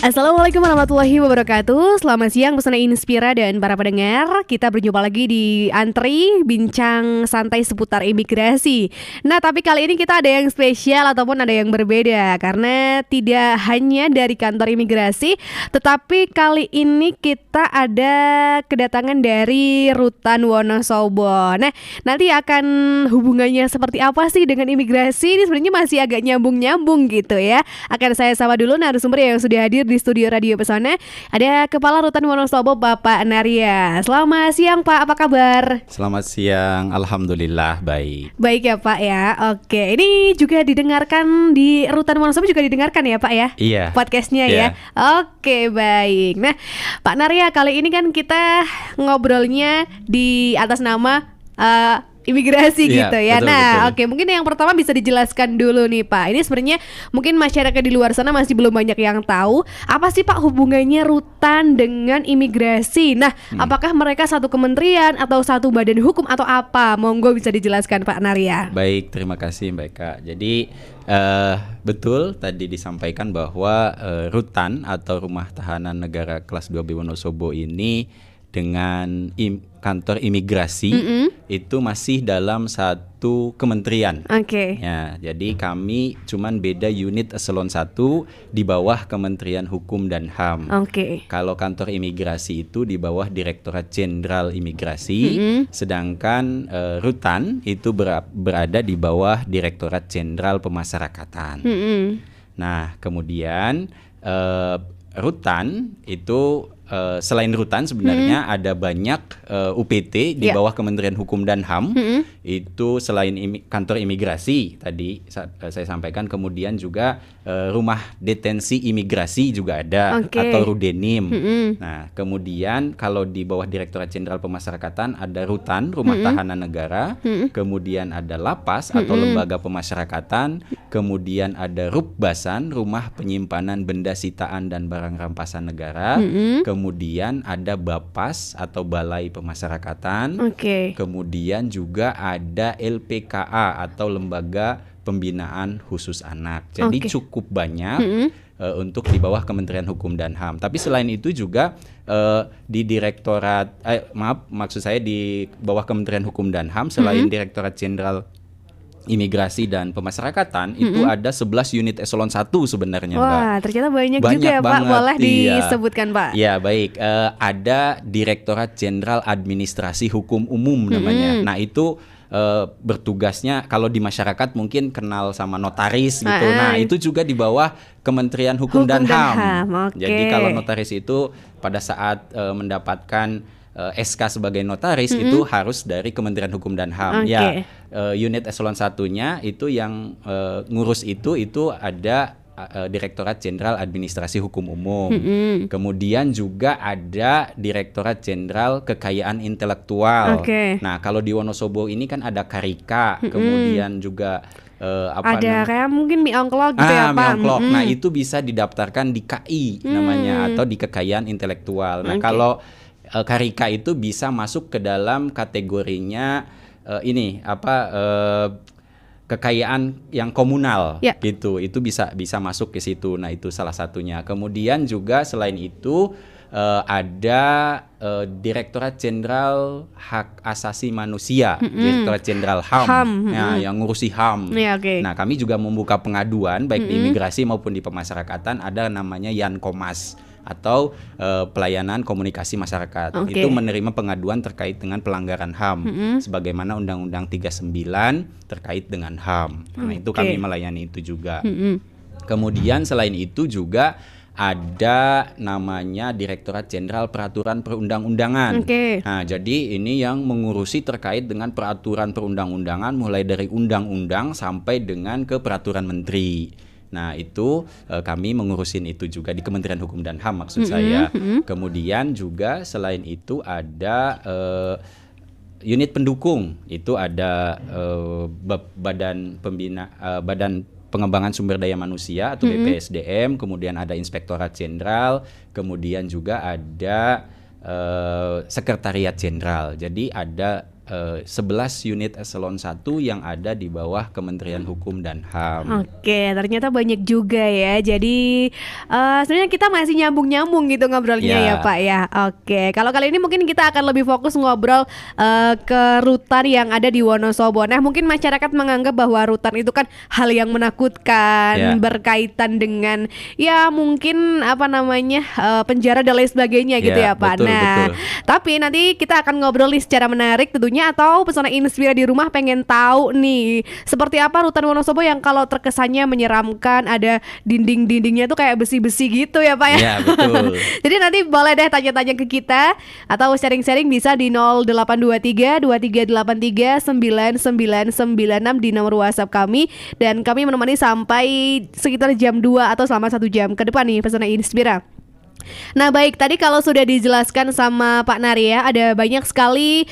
Assalamualaikum warahmatullahi wabarakatuh. Selamat siang Pesona Inspira dan para pendengar. Kita berjumpa lagi di Antri Bincang Santai seputar imigrasi. Nah, tapi kali ini kita ada yang spesial ataupun ada yang berbeda, karena tidak hanya dari kantor imigrasi, tetapi kali ini kita ada kedatangan dari Rutan Wonosobo. Nah, nanti akan hubungannya seperti apa sih dengan imigrasi? Ini sebenarnya masih agak nyambung-nyambung gitu ya. Akan saya sapa dulu narasumber yang sudah hadir di studio Radio Pesona. Ada Kepala Rutan Wonosobo, Bapak Narya. Selamat siang Pak, apa kabar? Selamat siang, Alhamdulillah baik. Baik ya Pak ya. Oke, ini juga didengarkan di Rutan Wonosobo, juga didengarkan ya Pak ya? Iya. Podcastnya Iya. ya. Oke, baik. Nah Pak Narya, kali ini kan kita ngobrolnya di atas nama imigrasi Iya, gitu ya. betul, Nah, betul. oke, mungkin yang pertama bisa dijelaskan dulu nih Pak. Ini sebenarnya mungkin masyarakat di luar sana masih belum banyak yang tahu apa sih Pak hubungannya rutan dengan imigrasi. Nah, apakah mereka satu kementerian atau satu badan hukum atau apa? Monggo bisa dijelaskan Pak Narya. Baik, terima kasih Mbak Eka. Jadi betul tadi disampaikan bahwa Rutan atau Rumah Tahanan Negara Kelas 2B Wonosobo ini dengan kantor imigrasi itu masih dalam satu kementerian. Oke. Ya, jadi kami cuman beda unit eselon 1 di bawah Kementerian Hukum dan HAM. Oke. Kalau kantor imigrasi itu di bawah Direktorat Jenderal Imigrasi, sedangkan Rutan itu berada di bawah Direktorat Jenderal Pemasyarakatan. Nah, kemudian Rutan itu selain Rutan sebenarnya ada banyak UPT di bawah Kementerian Hukum dan HAM. Itu selain kantor imigrasi tadi saya sampaikan, kemudian juga rumah detensi imigrasi juga ada, atau Rudenim. Nah, kemudian kalau di bawah Direktorat Jenderal Pemasyarakatan ada Rutan, Rumah Tahanan Negara, kemudian ada Lapas atau Lembaga Pemasyarakatan, kemudian ada Rukbasan, Rumah Penyimpanan Benda Sitaan dan Barang Rampasan Negara, kemudian ada Bapas atau Balai Pemasyarakatan, kemudian juga ada LPKA atau Lembaga Pembinaan Khusus Anak. Jadi cukup banyak untuk di bawah Kementerian Hukum dan HAM. Tapi selain itu juga di Direktorat, maksud saya di bawah Kementerian Hukum dan HAM selain Direktorat Jenderal Imigrasi dan Pemasyarakatan itu ada 11 unit eselon 1 sebenarnya, Mbak. Wah, ternyata banyak juga ya Pak. banget, Boleh iya. disebutkan Pak? Ya, baik. Ada Direktorat Jenderal Administrasi Hukum Umum namanya. Nah, itu bertugasnya kalau di masyarakat mungkin kenal sama notaris gitu. Nah, itu juga di bawah Kementerian Hukum dan HAM. Jadi kalau notaris itu pada saat mendapatkan SK sebagai notaris itu harus dari Kementerian Hukum dan HAM. Ya, unit eselon 1-nya itu yang ngurus itu ada Direktorat Jenderal Administrasi Hukum Umum. Kemudian juga ada Direktorat Jenderal Kekayaan Intelektual. Nah, kalau di Wonosobo ini kan ada Karika, kemudian juga ada kayak mungkin mie ongklok gitu ya Pak. Mie ongklok. Nah, itu bisa didaftarkan di KI namanya, atau di Kekayaan Intelektual. Nah, kalau Karika itu bisa masuk ke dalam kategorinya kekayaan yang komunal gitu. Itu bisa masuk ke situ. Nah, itu salah satunya. Kemudian juga selain itu ada Direktorat Jenderal Hak Asasi Manusia, Direktorat Jenderal HAM, yang ngurusi HAM. Nah, kami juga membuka pengaduan baik di imigrasi maupun di pemasyarakatan, ada namanya Yankomas atau pelayanan komunikasi masyarakat. Itu menerima pengaduan terkait dengan pelanggaran HAM sebagaimana Undang-Undang 39 terkait dengan HAM. Nah, itu kami melayani itu juga. Kemudian selain itu juga ada namanya Direktorat Jenderal Peraturan Perundang-undangan. Nah, jadi ini yang mengurusi terkait dengan peraturan perundang-undangan mulai dari undang-undang sampai dengan ke peraturan menteri. Nah, itu kami mengurusin itu juga di Kementerian Hukum dan HAM maksud saya. Kemudian juga selain itu ada unit pendukung. Itu ada Badan Pengembangan Sumber Daya Manusia atau BPSDM, kemudian ada Inspektorat Jenderal, kemudian juga ada Sekretariat Jenderal. Jadi ada 11 unit eselon 1 yang ada di bawah Kementerian Hukum dan HAM. Oke, ternyata banyak juga ya. Jadi sebenarnya kita masih nyambung-nyambung gitu ngobrolnya ya Pak ya. Oke, kalau kali ini mungkin kita akan lebih fokus ngobrol ke rutan yang ada di Wonosobo. Nah, mungkin masyarakat menganggap bahwa rutan itu kan hal yang menakutkan, berkaitan dengan ya mungkin penjara dan lain sebagainya gitu ya Pak. Betul. Tapi nanti kita akan ngobrol secara menarik tentunya, atau Pesona Inspira di rumah pengen tahu nih seperti apa rutan Wonosobo yang kalau terkesannya menyeramkan, ada dinding-dindingnya tuh kayak besi-besi gitu ya Pak ya. Iya, betul. Jadi nanti boleh deh tanya-tanya ke kita atau sharing-sharing bisa di 0823 2383 9996 di nomor WhatsApp kami, dan kami menemani sampai sekitar jam 2 atau selama 1 jam ke depan nih Pesona Inspira. Nah baik, tadi kalau sudah dijelaskan sama Pak Narya, ada banyak sekali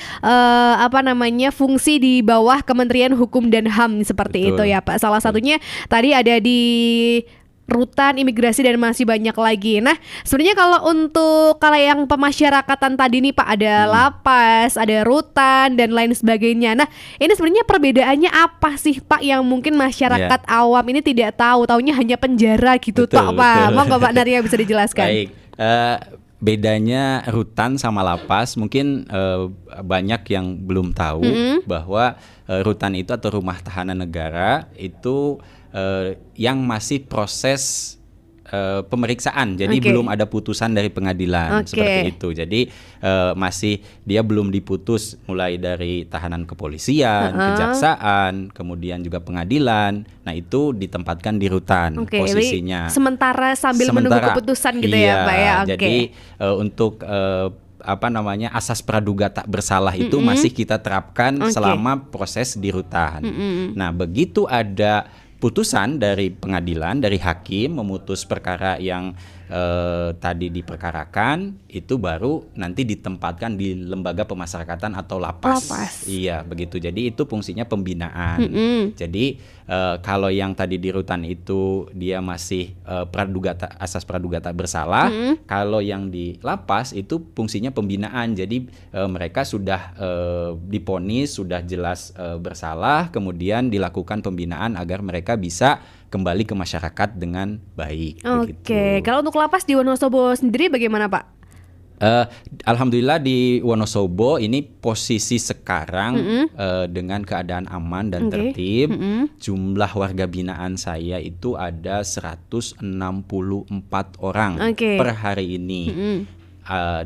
fungsi di bawah Kementerian Hukum dan HAM seperti itu ya Pak. Salah satunya tadi ada di rutan, imigrasi, dan masih banyak lagi. Nah sebenarnya kalau untuk yang pemasyarakatan tadi nih Pak, ada lapas, ada rutan dan lain sebagainya. Nah ini sebenarnya perbedaannya apa sih Pak yang mungkin masyarakat awam ini tidak tahu, taunya hanya penjara gitu Pak. Monggo Pak Narya bisa dijelaskan. Baik. Bedanya rutan sama lapas mungkin banyak yang belum tahu bahwa rutan itu atau rumah tahanan negara itu yang masih proses pemeriksaan, jadi belum ada putusan dari pengadilan seperti itu. Jadi dia belum diputus mulai dari tahanan kepolisian, kejaksaan, kemudian juga pengadilan. Nah itu ditempatkan di rutan posisinya. Sementara sambil menunggu keputusan gitu ya Pak ya. Jadi untuk asas praduga tak bersalah itu masih kita terapkan selama proses di rutan. Nah begitu ada putusan dari pengadilan, dari hakim memutus perkara yang tadi diperkarakan, itu baru nanti ditempatkan di lembaga pemasyarakatan atau lapas. Iya begitu. Jadi itu fungsinya pembinaan. Jadi kalau yang tadi di rutan itu dia masih asas praduga tak bersalah. Kalau yang di lapas itu fungsinya pembinaan. Jadi mereka sudah diponis, sudah jelas bersalah, kemudian dilakukan pembinaan agar mereka bisa kembali ke masyarakat dengan baik. Oke, kalau untuk lapas di Wonosobo sendiri bagaimana Pak? Alhamdulillah di Wonosobo ini posisi sekarang dengan keadaan aman dan tertib. Jumlah warga binaan saya itu ada 164 orang per hari ini.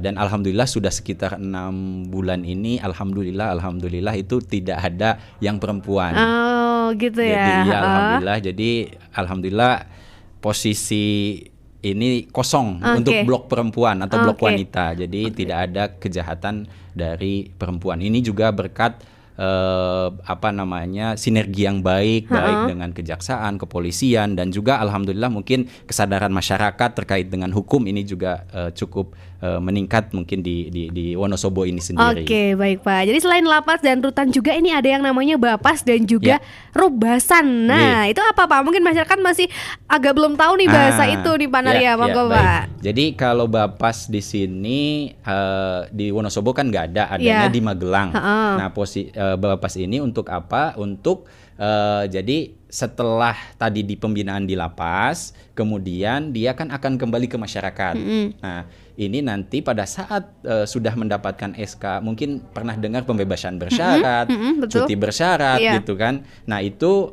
Dan alhamdulillah sudah sekitar 6 bulan ini alhamdulillah itu tidak ada yang perempuan. Gitu ya. Jadi alhamdulillah posisi ini kosong untuk blok perempuan atau blok wanita. Jadi tidak ada kejahatan dari perempuan. Ini juga berkat sinergi yang baik dengan kejaksaan, kepolisian, dan juga alhamdulillah mungkin kesadaran masyarakat terkait dengan hukum ini juga cukup meningkat mungkin di Wonosobo ini sendiri. Oke, baik Pak. Jadi selain lapas dan rutan juga ini ada yang namanya bapas dan juga rubasan. Nah, itu apa Pak? Mungkin masyarakat masih agak belum tahu nih bahasa itu nih Pak Narya. Monggo Pak. Jadi kalau bapas di sini di Wonosobo kan nggak ada, adanya di Magelang. Nah, bapas ini untuk apa? Untuk jadi setelah tadi di pembinaan di lapas, kemudian dia kan akan kembali ke masyarakat. Nah, ini nanti pada saat sudah mendapatkan SK, mungkin pernah dengar pembebasan bersyarat, cuti bersyarat gitu kan. Nah, itu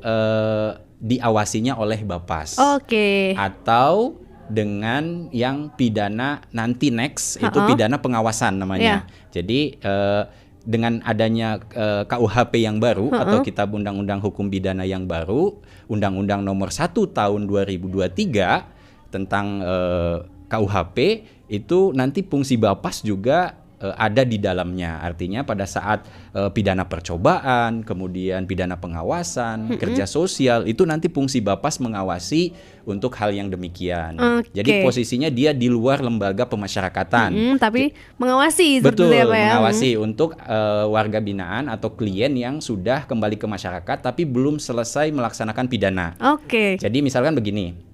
diawasinya oleh Bapas. Atau dengan yang pidana nanti next, itu pidana pengawasan namanya. Jadi dengan adanya KUHP yang baru atau Kitab Undang-Undang Hukum Pidana yang baru, Undang-Undang Nomor 1 Tahun 2023 tentang KUHP, itu nanti fungsi Bapas juga ada di dalamnya. Artinya pada saat pidana percobaan, kemudian pidana pengawasan, kerja sosial, itu nanti fungsi Bapas mengawasi untuk hal yang demikian. Jadi posisinya dia di luar lembaga pemasyarakatan. Tapi mengawasi. Betul, mengawasi untuk warga binaan atau klien yang sudah kembali ke masyarakat tapi belum selesai melaksanakan pidana. Jadi misalkan begini.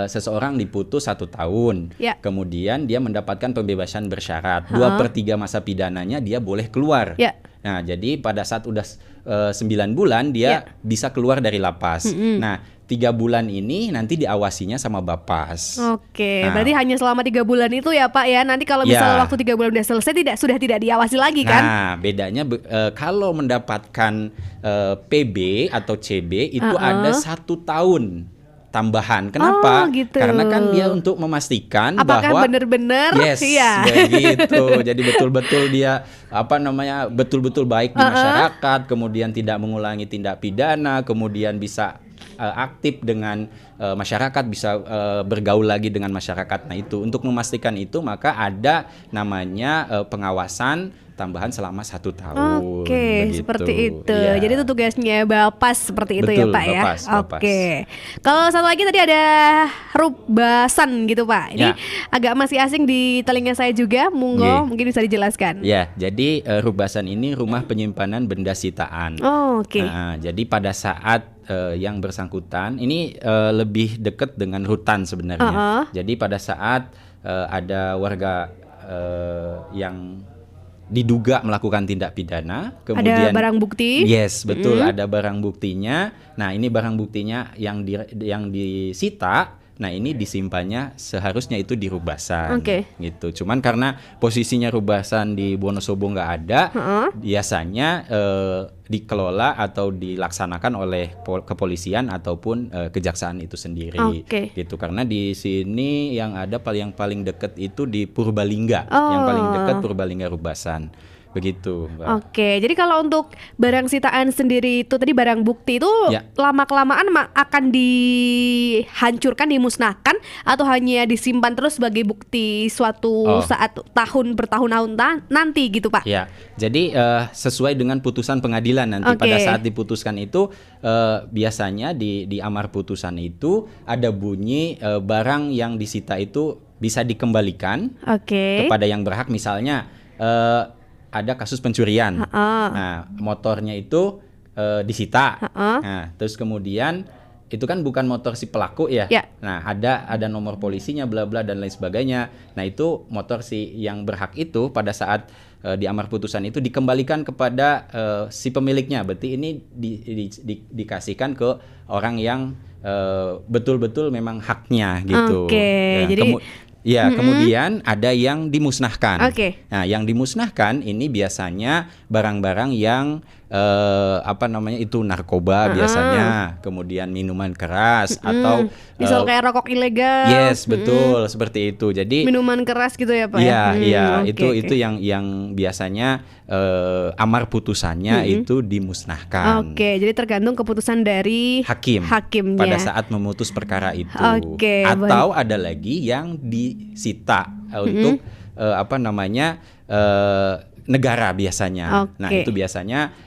Seseorang diputus 1 tahun, kemudian dia mendapatkan pembebasan bersyarat, 2/3 masa pidananya dia boleh keluar Nah, jadi pada saat udah 9 bulan dia bisa keluar dari lapas. Nah, 3 bulan ini nanti diawasinya sama Bapas. Oke, berarti hanya selama 3 bulan itu ya Pak ya. Nanti kalau misalnya waktu 3 bulan udah selesai sudah tidak diawasi lagi kan? Nah, bedanya kalau mendapatkan PB atau CB itu ada 1 tahun tambahan. Kenapa? Gitu. Karena kan dia untuk memastikan apakah bahwa benar-benar begitu. Jadi betul-betul dia betul-betul baik di masyarakat, kemudian tidak mengulangi tindak pidana, kemudian bisa aktif dengan masyarakat, bisa bergaul lagi dengan masyarakat. Nah, itu untuk memastikan itu maka ada namanya pengawasan tambahan selama 1 tahun. Oke, seperti itu. Ya. Jadi itu tugasnya Bapas seperti itu. Betul, ya Pak Bapas, ya. Oke. Kalau satu lagi tadi ada Rubasan gitu Pak. Ini agak masih asing di telinga saya juga. Monggo mungkin bisa dijelaskan. Ya, jadi Rubasan ini rumah penyimpanan benda sitaan. Oke. Nah, jadi pada saat yang bersangkutan ini lebih dekat dengan rutan sebenarnya. Jadi pada saat ada warga yang diduga melakukan tindak pidana, kemudian ada barang bukti. Yes, betul, ada barang buktinya. Nah, ini barang buktinya yang disita. Nah, ini disimpannya seharusnya itu di Rubasan, gitu. Cuman karena posisinya Rubasan di Wonosobo nggak ada, biasanya dikelola atau dilaksanakan oleh kepolisian ataupun kejaksaan itu sendiri, gitu. Karena di sini yang ada paling dekat itu di Purbalingga, yang paling dekat Purbalingga Rubasan. Begitu, Mbak. Oke, jadi kalau untuk barang sitaan sendiri itu tadi barang bukti itu lama-kelamaan akan dihancurkan, dimusnahkan atau hanya disimpan terus sebagai bukti suatu saat bertahun-tahun nanti gitu Pak? Ya, jadi sesuai dengan putusan pengadilan nanti pada saat diputuskan itu biasanya di amar putusan itu ada bunyi barang yang disita itu bisa dikembalikan kepada yang berhak, misalnya ada kasus pencurian. Nah, motornya itu disita. Nah, terus kemudian itu kan bukan motor si pelaku ya. Nah, ada nomor polisinya bla bla dan lain sebagainya. Nah, itu motor si yang berhak itu pada saat di amar putusan itu dikembalikan kepada si pemiliknya. Berarti ini dikasihkan ke orang yang betul-betul memang haknya gitu. Jadi kemudian ada yang dimusnahkan. Nah, yang dimusnahkan ini biasanya barang-barang yang itu narkoba biasanya, kemudian minuman keras atau misal kayak rokok ilegal. Yes, betul, seperti itu. Jadi minuman keras gitu ya Pak? Itu yang biasanya amar putusannya itu dimusnahkan. Jadi tergantung keputusan dari hakimnya pada saat memutus perkara itu. Atau ada lagi yang disita untuk negara biasanya. Nah, itu biasanya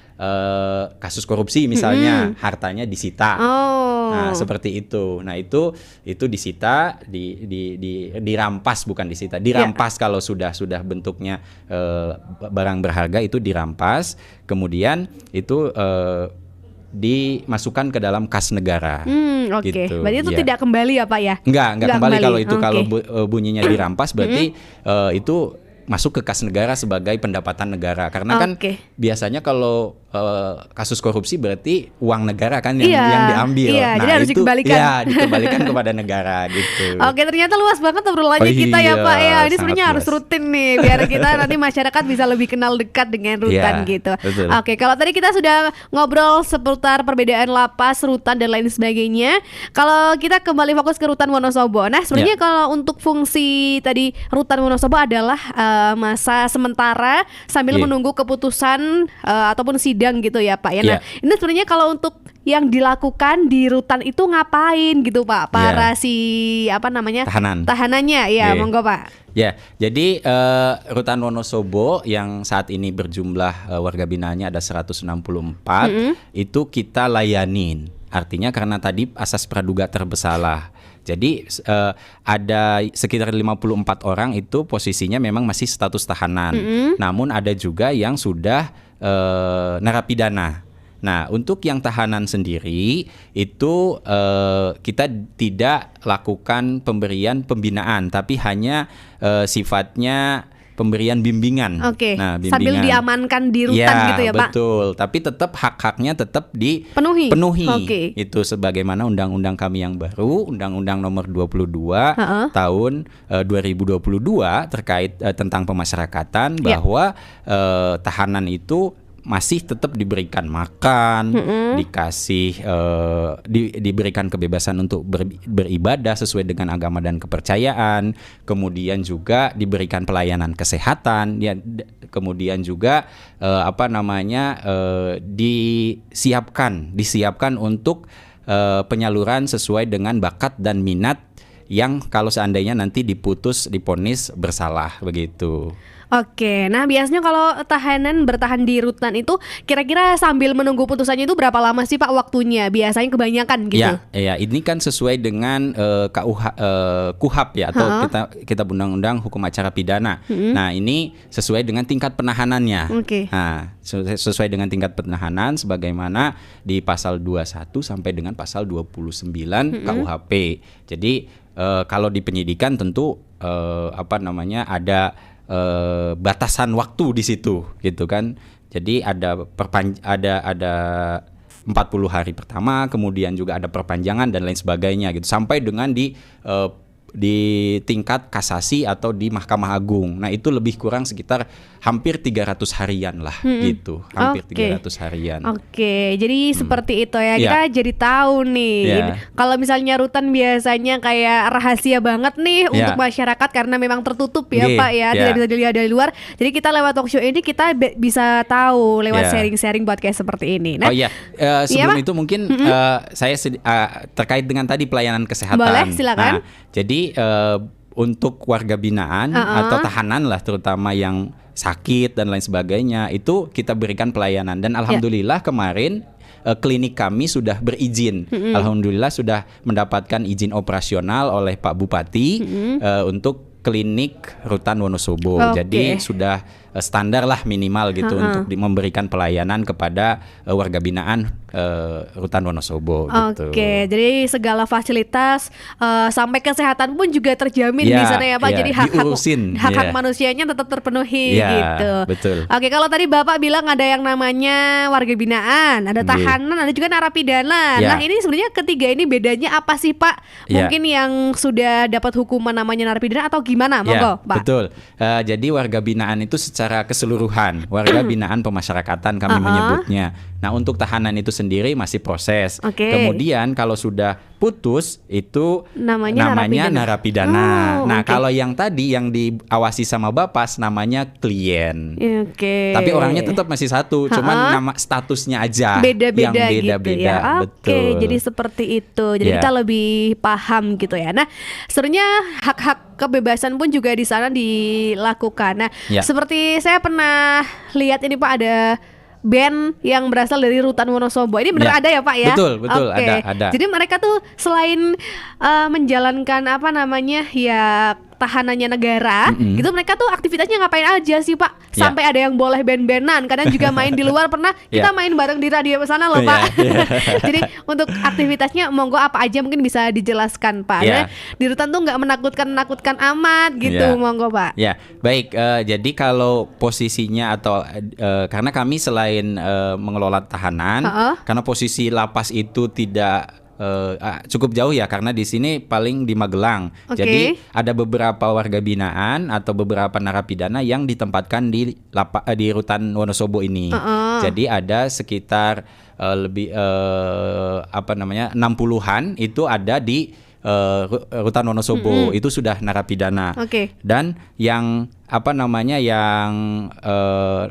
kasus korupsi misalnya, hartanya disita. Nah, seperti itu. Nah, itu disita, dirampas, bukan disita, dirampas. Kalau sudah bentuknya barang berharga itu dirampas, kemudian itu dimasukkan ke dalam kas negara. Gitu. Berarti itu tidak kembali ya Pak ya? Enggak kembali kalau itu. Kalau bunyinya dirampas berarti itu masuk ke kas negara sebagai pendapatan negara. Karena kan biasanya kalau kasus korupsi berarti uang negara kan yang diambil. Nah, jadi harus dikembalikan. Dikembalikan kepada negara gitu. Ternyata luas banget obrolannya kita ya Pak ya. Ini sebenarnya harus rutin nih biar kita nanti masyarakat bisa lebih kenal dekat dengan rutan gitu. Betul. Kalau tadi kita sudah ngobrol seputar perbedaan lapas, rutan dan lain sebagainya. Kalau kita kembali fokus ke rutan Wonosobo. Nah, sebenarnya kalau untuk fungsi tadi rutan Wonosobo adalah masa sementara sambil menunggu keputusan ataupun sidang gitu ya Pak ya. Nah, ini sebenarnya kalau untuk yang dilakukan di rutan itu ngapain gitu Pak? Para tahanannya monggo Pak. Jadi rutan Wonosobo yang saat ini berjumlah warga binanya ada 164 itu kita layanin. Artinya karena tadi asas praduga terbersalah. Jadi ada sekitar 54 orang itu posisinya memang masih status tahanan. Namun ada juga yang sudah narapidana. Nah, untuk yang tahanan sendiri itu kita tidak lakukan pemberian pembinaan, tapi hanya sifatnya pemberian bimbingan. Oke. Nah, Sambil diamankan di rutan gitu ya, Pak. Betul. Tapi tetap hak-haknya tetap Penuhi. dipenuhi. Itu sebagaimana undang-undang kami yang baru, Undang-Undang Nomor 22 tahun 2022 terkait tentang pemasyarakatan, bahwa tahanan itu masih tetap diberikan makan, dikasih diberikan kebebasan untuk beribadah sesuai dengan agama dan kepercayaan, kemudian juga diberikan pelayanan kesehatan, ya, kemudian juga disiapkan untuk penyaluran sesuai dengan bakat dan minat yang kalau seandainya nanti divonis bersalah begitu. Oke, nah biasanya kalau tahanan bertahan di rutan itu kira-kira sambil menunggu putusannya itu berapa lama sih Pak waktunya? Biasanya kebanyakan gitu. Ya, ini kan sesuai dengan KUHAP ya, atau Kitab Undang-Undang Hukum Acara Pidana. Nah, ini sesuai dengan tingkat penahanannya. Nah, sesuai dengan tingkat penahanan sebagaimana di pasal 21 sampai dengan pasal 29 KUHP. Jadi kalau di penyidikan tentu ada batasan waktu di situ gitu kan. Jadi ada 40 hari pertama, kemudian juga ada perpanjangan dan lain sebagainya gitu, sampai dengan di tingkat kasasi atau di Mahkamah Agung. Nah, itu lebih kurang sekitar hampir 300 harian lah gitu. Hampir 300 harian. Oke, jadi seperti itu ya. Kita jadi tahu nih. Kalau misalnya rutan biasanya kayak rahasia banget nih untuk masyarakat karena memang tertutup ya Pak ya. Tidak bisa dilihat dari luar. Jadi kita lewat talk show ini kita bisa tahu lewat sharing-sharing buat kayak seperti ini. Nah, sebelum itu mungkin saya terkait dengan tadi pelayanan kesehatan. Boleh, silakan. Nah, jadi untuk warga binaan atau tahanan lah, terutama yang sakit dan lain sebagainya, itu kita berikan pelayanan. Dan alhamdulillah kemarin klinik kami sudah berizin. Alhamdulillah sudah mendapatkan izin operasional oleh Pak Bupati untuk klinik Rutan Wonosobo. Jadi sudah standar lah minimal gitu untuk memberikan pelayanan kepada warga binaan Rutan Wonosobo gitu. Oke, jadi segala fasilitas sampai kesehatan pun juga terjamin di sana ya Pak. Jadi hak-hak manusianya tetap terpenuhi gitu. Betul. Oke, kalau tadi Bapak bilang ada yang namanya warga binaan, ada tahanan, ada juga narapidana. Nah, ini sebenarnya ketiga ini bedanya apa sih Pak? Mungkin yang sudah dapat hukuman namanya narapidana atau gimana? Monggo, Pak. Betul. Jadi warga binaan itu secara keseluruhan, warga binaan pemasyarakatan kami menyebutnya. Nah, untuk tahanan itu sendiri masih proses. Kemudian kalau sudah putus itu namanya narapidana. Nah, kalau yang tadi yang diawasi sama Bapas namanya klien. Tapi orangnya tetap masih satu, cuman nama statusnya aja beda-beda yang beda-beda gitu ya. Betul. Jadi seperti itu. Jadi kita lebih paham gitu ya. Nah, sebenarnya hak-hak kebebasan pun juga di sana dilakukan. Nah, seperti saya pernah lihat ini Pak, ada band yang berasal dari Rutan Wonosobo. Ini benar ada ya Pak ya? Betul, ada. Jadi mereka tuh selain menjalankan tahanannya negara, gitu mereka tuh aktivitasnya ngapain aja sih Pak? Sampai ada yang boleh band-bandan, kadang juga main di luar, pernah kita main bareng di radio sana loh Pak. Jadi untuk aktivitasnya monggo apa aja mungkin bisa dijelaskan Pak. Nah, di rutan tuh nggak menakutkan amat gitu, monggo Pak. Baik. Jadi kalau posisinya atau karena kami selain mengelola tahanan, karena posisi lapas itu tidak cukup jauh ya, karena di sini paling di Magelang. Jadi ada beberapa warga binaan atau beberapa narapidana yang ditempatkan di Rutan Wonosobo ini. Jadi ada sekitar 60-an itu ada di Rutan Wonosobo. Itu sudah narapidana. Dan yang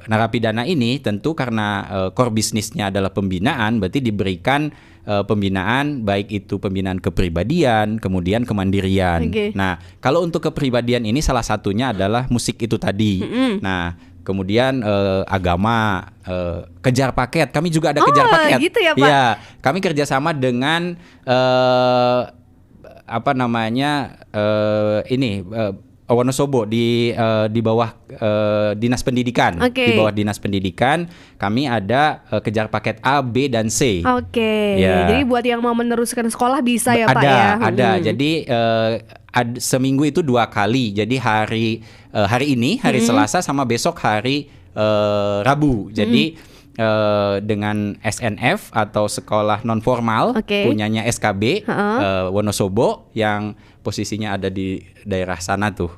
narapidana ini tentu karena core bisnisnya adalah pembinaan, berarti diberikan pembinaan, baik itu pembinaan kepribadian, kemudian kemandirian. Nah, kalau untuk kepribadian ini salah satunya adalah musik itu tadi. Nah, kemudian agama, kejar paket. Kami juga ada kejar paket. Gitu ya Pak? Ya, kami kerjasama dengan Wonosobo di bawah dinas pendidikan. Di bawah dinas pendidikan kami ada kejar paket A, B dan C. Jadi buat yang mau meneruskan sekolah bisa ya Pak ya. Ada. Jadi seminggu itu 2 kali. Jadi hari ini hari Selasa sama besok hari Rabu. Jadi dengan SNF atau sekolah non formal punyanya SKB Wonosobo yang posisinya ada di daerah sana tuh.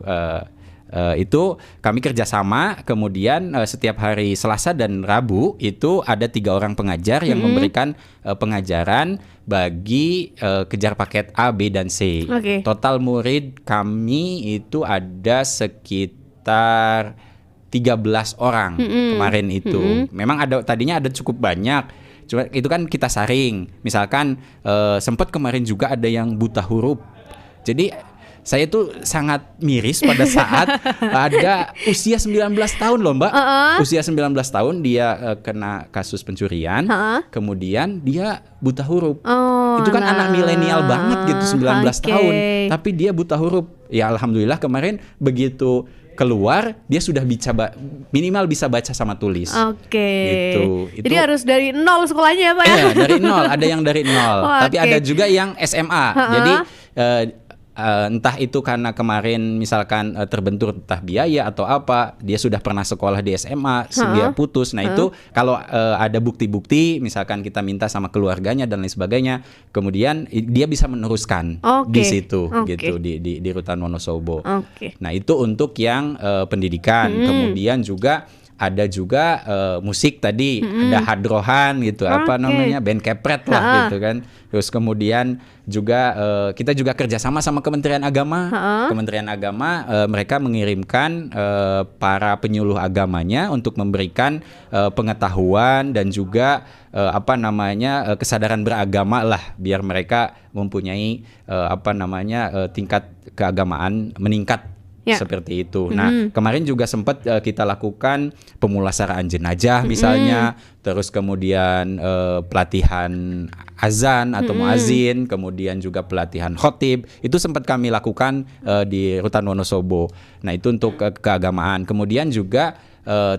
Itu kami kerjasama, kemudian setiap hari Selasa dan Rabu itu ada 3 orang pengajar yang memberikan pengajaran bagi kejar paket A, B, dan C. Total murid kami itu ada sekitar 13 orang kemarin itu. Memang tadinya ada cukup banyak. Cuma itu kan kita saring. Misalkan sempat kemarin juga ada yang buta huruf. Jadi saya tuh sangat miris pada saat ada usia 19 tahun loh Mbak. Usia 19 tahun dia kena kasus pencurian. Kemudian dia buta huruf. Itu kan anak milenial banget gitu, 19 tahun. Tapi dia buta huruf. Ya alhamdulillah kemarin begitu keluar dia sudah minimal bisa baca sama tulis. Gitu. Jadi harus dari nol sekolahnya ya Pak ya? Dari nol, ada yang dari nol. Tapi ada juga yang SMA. Jadi entah itu karena kemarin misalkan terbentur entah biaya atau apa, dia sudah pernah sekolah di SMA sehingga putus. Nah itu kalau ada bukti-bukti misalkan kita minta sama keluarganya dan lain sebagainya, kemudian dia bisa meneruskan di situ gitu di Rutan Wonosobo. Nah itu untuk yang pendidikan. Kemudian juga ada juga musik tadi, ada hadrohan gitu, band kepret lah gitu kan. Terus kemudian juga kita juga kerjasama sama Kementerian Agama. Kementerian Agama mereka mengirimkan para penyuluh agamanya untuk memberikan pengetahuan dan juga kesadaran beragama lah, biar mereka mempunyai tingkat keagamaan meningkat. Seperti itu. Nah, kemarin juga sempat kita lakukan pemulasaraan jenazah misalnya, terus kemudian pelatihan azan atau muazin, kemudian juga pelatihan khotib. Itu sempat kami lakukan di Rutan Wonosobo. Nah, itu untuk keagamaan. Kemudian juga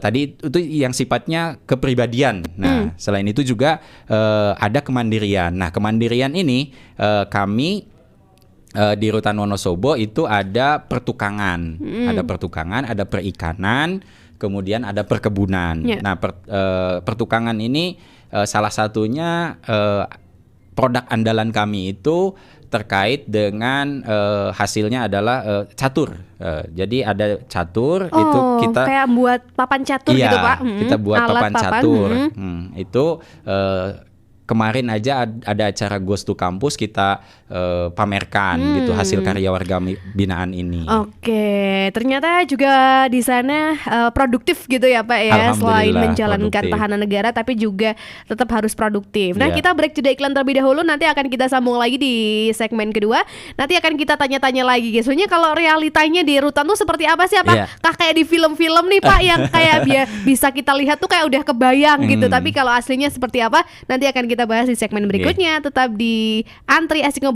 tadi itu yang sifatnya kepribadian. Nah, selain itu juga ada kemandirian. Nah, kemandirian ini kami di Rutan Wonosobo itu ada pertukangan, ada perikanan, kemudian ada perkebunan. Nah, pertukangan ini salah satunya produk andalan kami itu terkait dengan hasilnya adalah catur. Jadi ada catur itu kita kayak buat papan catur gitu Pak. Kita buat papan catur. Itu kemarin aja ada acara Ghost to Campus, kita pamerkan gitu hasil karya warga binaan ini. Ternyata juga di sana produktif gitu ya Pak ya, selain menjalankan tahanan negara tapi juga tetap harus produktif. Nah, kita break jeda iklan terlebih dahulu, nanti akan kita sambung lagi di segmen kedua. Nanti akan kita tanya-tanya lagi guys. Soalnya kalau realitanya di rutan tuh seperti apa sih, apakah kayak di film-film nih Pak yang kayak bisa kita lihat tuh kayak udah kebayang gitu. Tapi kalau aslinya seperti apa, nanti akan kita bahas di segmen berikutnya. Tetap di Antri Asik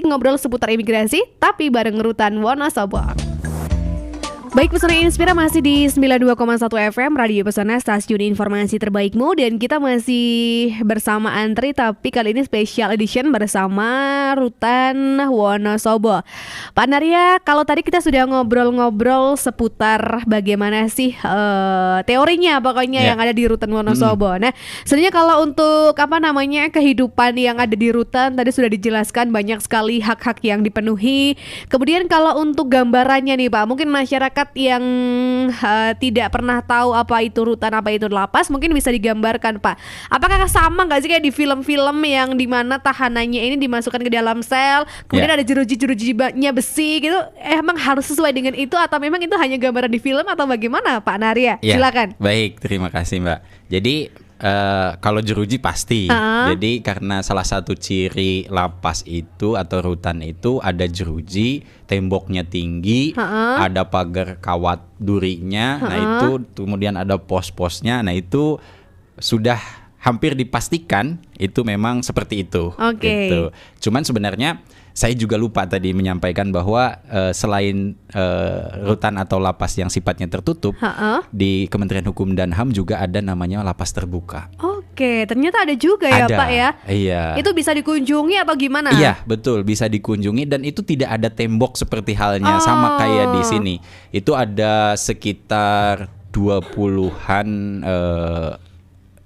ngobrol seputar imigrasi, tapi bareng Rutan Wonosobo. Baik, Pesona Inspira masih di 92,1 FM Radio Pesona, stasiun informasi terbaikmu. Dan kita masih bersama Antri, tapi kali ini special edition bersama Rutan Wonosobo. Pak Narya, kalau tadi kita sudah ngobrol-ngobrol seputar bagaimana sih teorinya pokoknya yang ada di Rutan Wonosobo. Nah, sebenarnya kalau untuk kehidupan yang ada di Rutan tadi sudah dijelaskan banyak sekali hak-hak yang dipenuhi. Kemudian kalau untuk gambarannya nih Pak, mungkin masyarakat yang tidak pernah tahu apa itu rutan, apa itu lapas, mungkin bisa digambarkan Pak. Apakah sama nggak sih kayak di film-film yang dimana tahanannya ini dimasukkan ke dalam sel, kemudian ada jeruji-jerujinya besi gitu? Emang harus sesuai dengan itu atau memang itu hanya gambaran di film atau bagaimana Pak Narya? Silakan. Baik, terima kasih Mbak. Jadi kalau jeruji pasti. Jadi karena salah satu ciri lapas itu atau rutan itu ada jeruji, temboknya tinggi, ada pagar kawat durinya. Nah itu kemudian ada pos-posnya. Nah itu sudah hampir dipastikan itu memang seperti itu. Gitu. Cuman sebenarnya saya juga lupa tadi menyampaikan bahwa selain rutan atau lapas yang sifatnya tertutup, di Kementerian Hukum dan HAM juga ada namanya lapas terbuka. Oke, ternyata ada juga ya Ada, Pak ya. iya. Itu bisa dikunjungi atau gimana? Iya, betul, bisa dikunjungi dan itu tidak ada tembok seperti halnya sama kayak di sini. Itu ada sekitar 20-an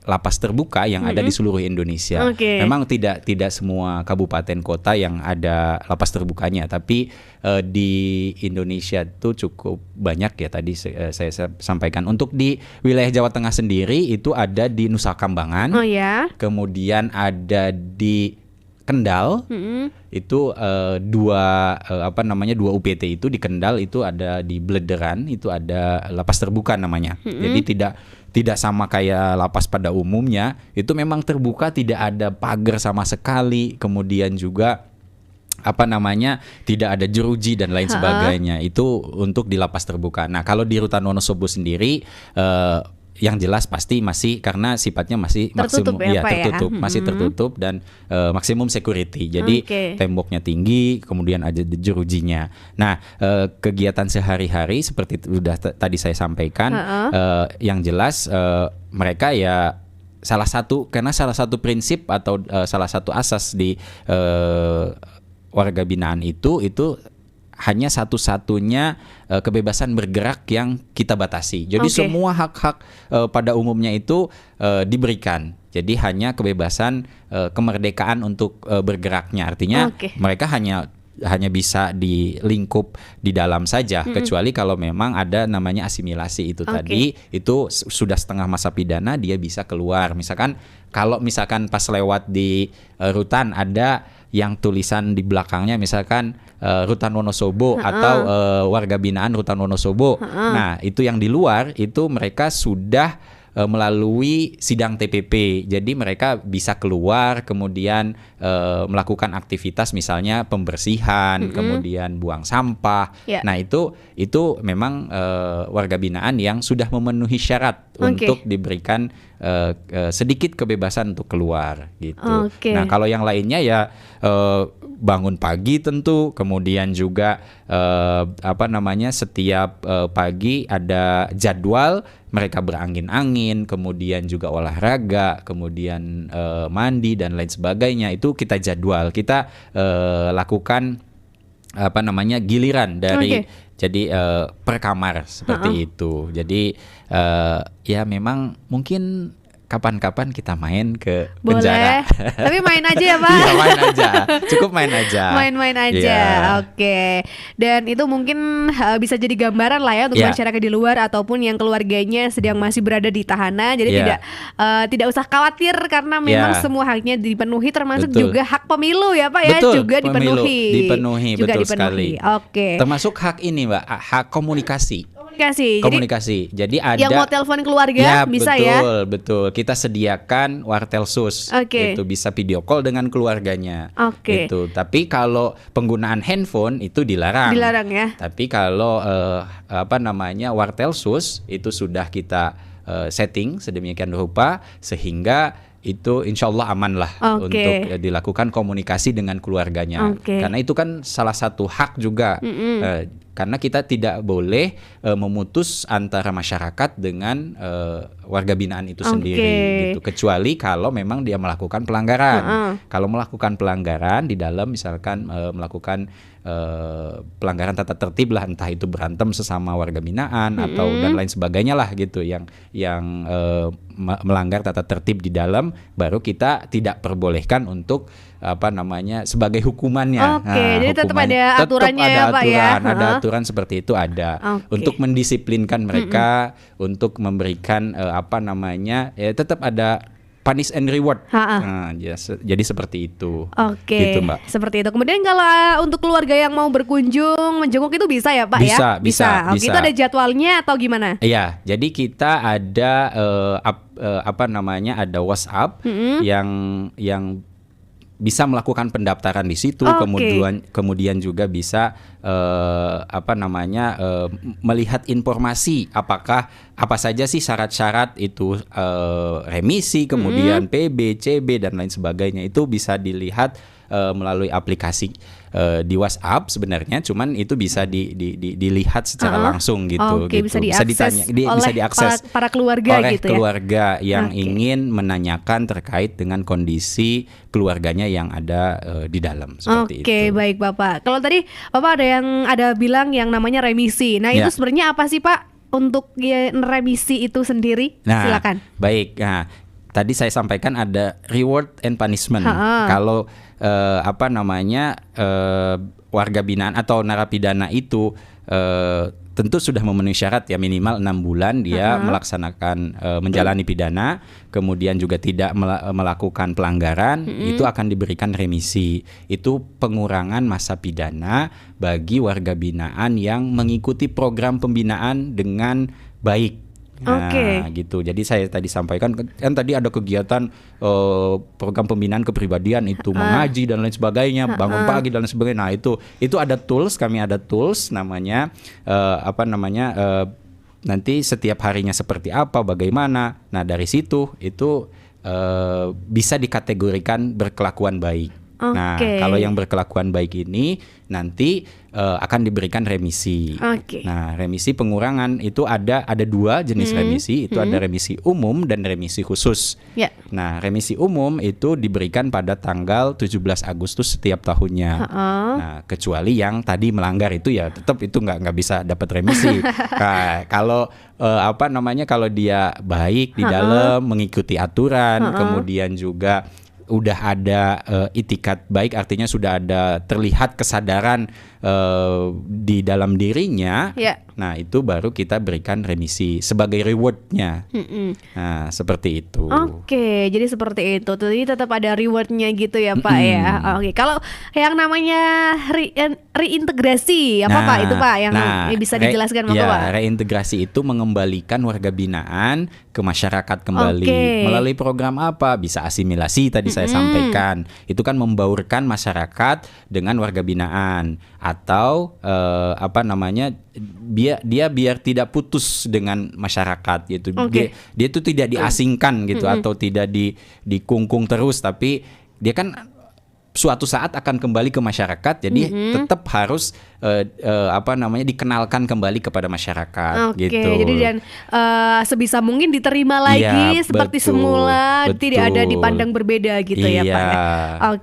lapas terbuka yang ada di seluruh Indonesia. Oke. Memang tidak semua kabupaten kota yang ada lapas terbukanya, tapi di Indonesia itu cukup banyak ya tadi saya sampaikan. Untuk di wilayah Jawa Tengah sendiri itu ada di Nusa Kambangan. Oh ya. Kemudian ada di Kendal. Itu dua UPT itu di Kendal, itu ada di Blederan, itu ada lapas terbuka namanya. Jadi tidak sama kayak lapas pada umumnya, itu memang terbuka, tidak ada pagar sama sekali, kemudian juga tidak ada jeruji dan lain sebagainya. Itu untuk di lapas terbuka. Nah, kalau di Rutan Wonosobo sendiri yang jelas pasti masih karena sifatnya masih tertutup maksimum, tertutup, masih tertutup dan maksimum security. Jadi temboknya tinggi, kemudian ada jerujinya. Nah, kegiatan sehari-hari seperti sudah tadi saya sampaikan, yang jelas mereka ya salah satu prinsip atau salah satu asas di warga binaan itu hanya satu-satunya kebebasan bergerak yang kita batasi. Jadi semua hak-hak pada umumnya itu diberikan. Jadi hanya kebebasan kemerdekaan untuk bergeraknya. Artinya mereka hanya bisa di lingkup di dalam saja, kecuali kalau memang ada namanya asimilasi itu tadi, itu sudah setengah masa pidana dia bisa keluar. Misalkan kalau pas lewat di rutan ada yang tulisan di belakangnya misalkan Rutan Wonosobo atau warga binaan Rutan Wonosobo. Nah, itu yang di luar itu mereka sudah melalui sidang TPP. Jadi mereka bisa keluar kemudian melakukan aktivitas misalnya pembersihan, kemudian buang sampah. Nah, itu memang warga binaan yang sudah memenuhi syarat untuk diberikan sedikit kebebasan untuk keluar gitu. Nah, kalau yang lainnya ya bangun pagi tentu, kemudian juga setiap pagi ada jadwal mereka berangin-angin, kemudian juga olahraga, kemudian mandi dan lain sebagainya. Itu kita jadwal, kita lakukan giliran dari jadi per kamar seperti itu. Jadi ya memang mungkin kapan-kapan kita main ke penjara. Tapi main aja ya Pak. Iya, main aja. Cukup main aja. Main-main aja. Oke. Dan itu mungkin bisa jadi gambaran lah ya untuk masyarakat di luar ataupun yang keluarganya sedang masih berada di tahanan. Jadi tidak usah khawatir karena memang semua haknya dipenuhi, termasuk juga hak pemilu ya Pak ya, juga dipenuhi. Betul sekali. Oke. Termasuk hak ini Mbak, hak komunikasi. Jadi ada yang mau telepon keluarga bisa betul. Kita sediakan wartel sus. Itu bisa video call dengan keluarganya. Itu. Tapi kalau penggunaan handphone itu dilarang. Dilarang ya. Tapi kalau wartel sus itu sudah kita setting sedemikian rupa sehingga itu insya Allah aman lah untuk dilakukan komunikasi dengan keluarganya. Karena itu kan salah satu hak juga. Karena kita tidak boleh memutus antara masyarakat dengan warga binaan itu sendiri gitu. Kecuali kalau memang dia melakukan pelanggaran. Kalau melakukan pelanggaran di dalam misalkan melakukan pelanggaran tata tertib lah, entah itu berantem sesama warga binaan atau dan lain sebagainya lah gitu, yang melanggar tata tertib di dalam, baru kita tidak perbolehkan untuk sebagai hukumannya. Jadi tetap ada aturannya ya Pak ya. Ada aturan seperti itu ada untuk mendisiplinkan mereka, untuk memberikan tetap ada punish and reward. Jadi seperti itu. Gitu, Mbak. Seperti itu. Kemudian kalau untuk keluarga yang mau berkunjung, menjenguk itu bisa ya Pak ya? Bisa. Itu ada jadwalnya atau gimana? Iya, jadi kita ada ada WhatsApp yang bisa melakukan pendaftaran di situ, kemudian juga bisa melihat informasi apa saja sih syarat-syarat itu, remisi, kemudian PB, CB dan lain sebagainya, itu bisa dilihat melalui aplikasi di WhatsApp sebenarnya, cuman itu bisa dilihat secara langsung gitu. Oke, gitu. bisa diakses bisa diakses para keluarga oleh gitu ya. keluarga yang ingin menanyakan terkait dengan kondisi keluarganya yang ada di dalam seperti itu. Oke, baik Bapak. Kalau tadi Bapak ada bilang yang namanya remisi. Nah, itu sebenarnya apa sih Pak untuk remisi itu sendiri? Nah, silakan. Baik. Nah, tadi saya sampaikan ada reward and punishment. Kalau warga binaan atau narapidana itu tentu sudah memenuhi syarat ya, minimal 6 bulan dia melaksanakan menjalani pidana, kemudian juga tidak melakukan pelanggaran, itu akan diberikan remisi. Itu pengurangan masa pidana bagi warga binaan yang mengikuti program pembinaan dengan baik. Nah, gitu. Jadi saya tadi sampaikan kan tadi ada kegiatan program pembinaan kepribadian itu mengaji dan lain sebagainya, bangun pagi dan lain sebagainya. Nah, itu ada tools, kami ada tools namanya nanti setiap harinya seperti apa, bagaimana. Nah, dari situ itu bisa dikategorikan berkelakuan baik. Nah, kalau yang berkelakuan baik ini nanti akan diberikan remisi. Nah, remisi pengurangan itu ada 2 jenis remisi. Itu ada remisi umum dan remisi khusus. Nah, remisi umum itu diberikan pada tanggal 17 Agustus setiap tahunnya. Nah, kecuali yang tadi melanggar itu ya tetap itu nggak bisa dapat remisi. Nah, kalau kalau dia baik di dalam mengikuti aturan, kemudian juga udah ada itikat baik, artinya sudah ada terlihat kesadaran di dalam dirinya. Nah, itu baru kita berikan remisi sebagai rewardnya. Nah, seperti itu. Oke, jadi seperti itu. Jadi tetap ada rewardnya gitu ya Pak ya. Oke, kalau yang namanya reintegrasi apa Pak itu Pak yang bisa dijelaskan Pak? Reintegrasi itu mengembalikan warga binaan ke masyarakat kembali. Melalui program apa? Bisa asimilasi tadi saya sampaikan. Itu kan membaurkan masyarakat dengan warga binaan, atau biar tidak putus dengan masyarakat gitu. Dia itu tidak diasingkan gitu, atau tidak dikungkung terus, tapi dia kan suatu saat akan kembali ke masyarakat, jadi tetap harus dikenalkan kembali kepada masyarakat gitu. Jadi dan sebisa mungkin diterima lagi seperti semula, tidak ada dipandang berbeda gitu ya Pak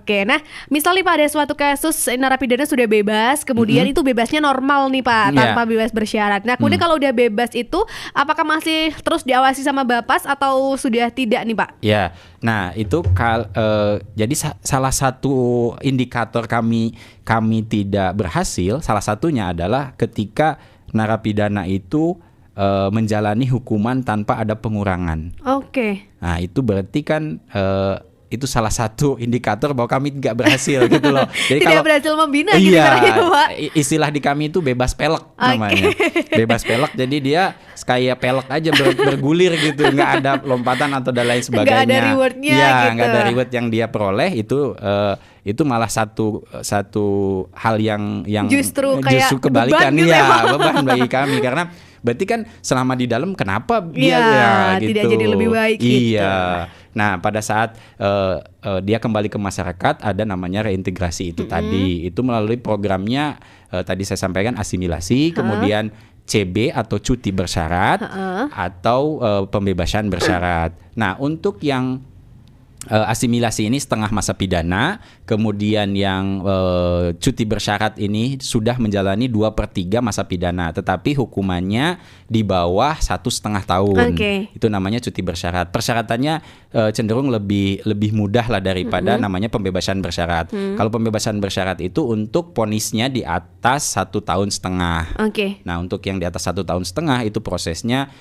ya. Nah misalnya Pak ada suatu kasus narapidana sudah bebas, kemudian itu bebasnya normal nih Pak, tanpa bebas bersyarat. Nah kemudian kalau udah bebas itu apakah masih terus diawasi sama Bapas atau sudah tidak nih Pak? Nah itu jadi salah satu indikator kami tidak berhasil, salah satunya adalah ketika narapidana itu menjalani hukuman tanpa ada pengurangan. Nah itu berarti kan itu salah satu indikator bahwa kami tidak berhasil gitu loh. Jadi tidak berhasil membina gitu ya Pak. Istilah di kami itu bebas pelek namanya. Bebas pelek, jadi dia kayak pelek aja bergulir gitu, nggak ada lompatan atau dan lain sebagainya. Nggak ada rewardnya gitu. Nggak ada reward yang dia peroleh, itu malah satu hal yang justru kebalikan beban, beban bagi kami, karena berarti kan selama di dalam kenapa dia gitu. Tidak jadi lebih baik gitu. Nah pada saat dia kembali ke masyarakat, ada namanya reintegrasi itu tadi. Itu melalui programnya tadi saya sampaikan asimilasi, kemudian CB atau cuti bersyarat, atau pembebasan bersyarat. Nah untuk yang asimilasi ini setengah masa pidana, kemudian yang cuti bersyarat ini sudah menjalani 2/3 masa pidana, tetapi hukumannya di bawah 1,5 tahun. Itu namanya cuti bersyarat. Persyaratannya cenderung lebih mudah lah daripada namanya pembebasan bersyarat. Kalau pembebasan bersyarat itu untuk vonisnya di atas 1,5 tahun. Nah untuk yang di atas 1,5 tahun itu prosesnya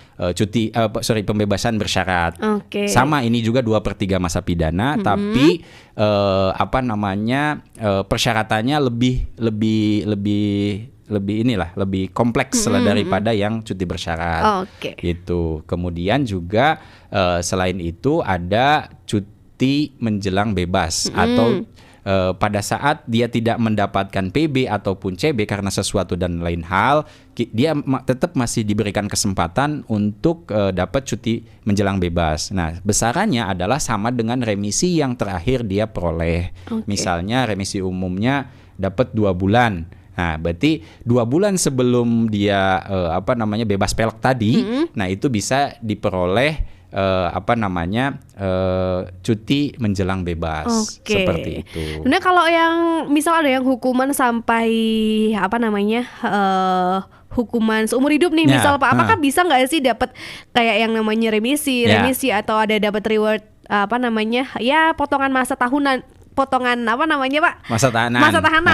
pembebasan bersyarat. Sama ini juga 2/3 masa pidana, tapi persyaratannya lebih kompleks lah daripada yang cuti bersyarat. Gitu. Kemudian juga selain itu ada cuti menjelang bebas, atau pada saat dia tidak mendapatkan PB ataupun CB karena sesuatu dan lain hal, dia tetap masih diberikan kesempatan untuk dapat cuti menjelang bebas. Nah, besarannya adalah sama dengan remisi yang terakhir dia peroleh. Misalnya remisi umumnya dapat 2 bulan. Nah, berarti 2 bulan sebelum dia bebas pelek tadi, nah itu bisa diperoleh cuti menjelang bebas. Seperti itu. Nah, kalau yang misal ada yang hukuman sampai hukuman seumur hidup nih, misal Pak, apakah bisa nggak sih dapat kayak yang namanya remisi atau ada dapat reward potongan masa tahunan? Potongan Pak? Masa tahanan.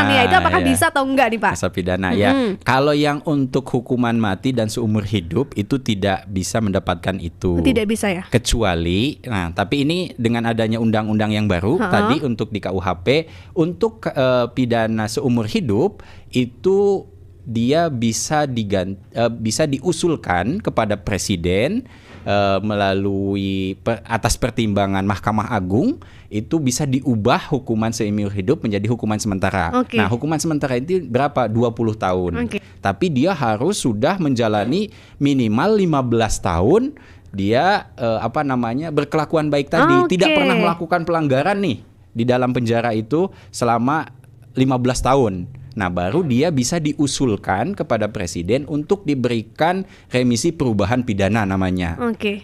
Ya, itu apakah bisa atau enggak nih Pak? Masa pidana ya. Kalau yang untuk hukuman mati dan seumur hidup itu tidak bisa mendapatkan itu. Tidak bisa ya? Kecuali, tapi ini dengan adanya undang-undang yang baru tadi untuk di KUHP, untuk pidana seumur hidup itu dia bisa diusulkan kepada presiden melalui atas pertimbangan Mahkamah Agung, itu bisa diubah hukuman seumur hidup menjadi hukuman sementara. Nah, hukuman sementara itu berapa? 20 tahun. Tapi dia harus sudah menjalani minimal 15 tahun dia berkelakuan baik tadi, tidak pernah melakukan pelanggaran nih di dalam penjara itu selama 15 tahun. Nah, baru dia bisa diusulkan kepada presiden untuk diberikan remisi perubahan pidana namanya.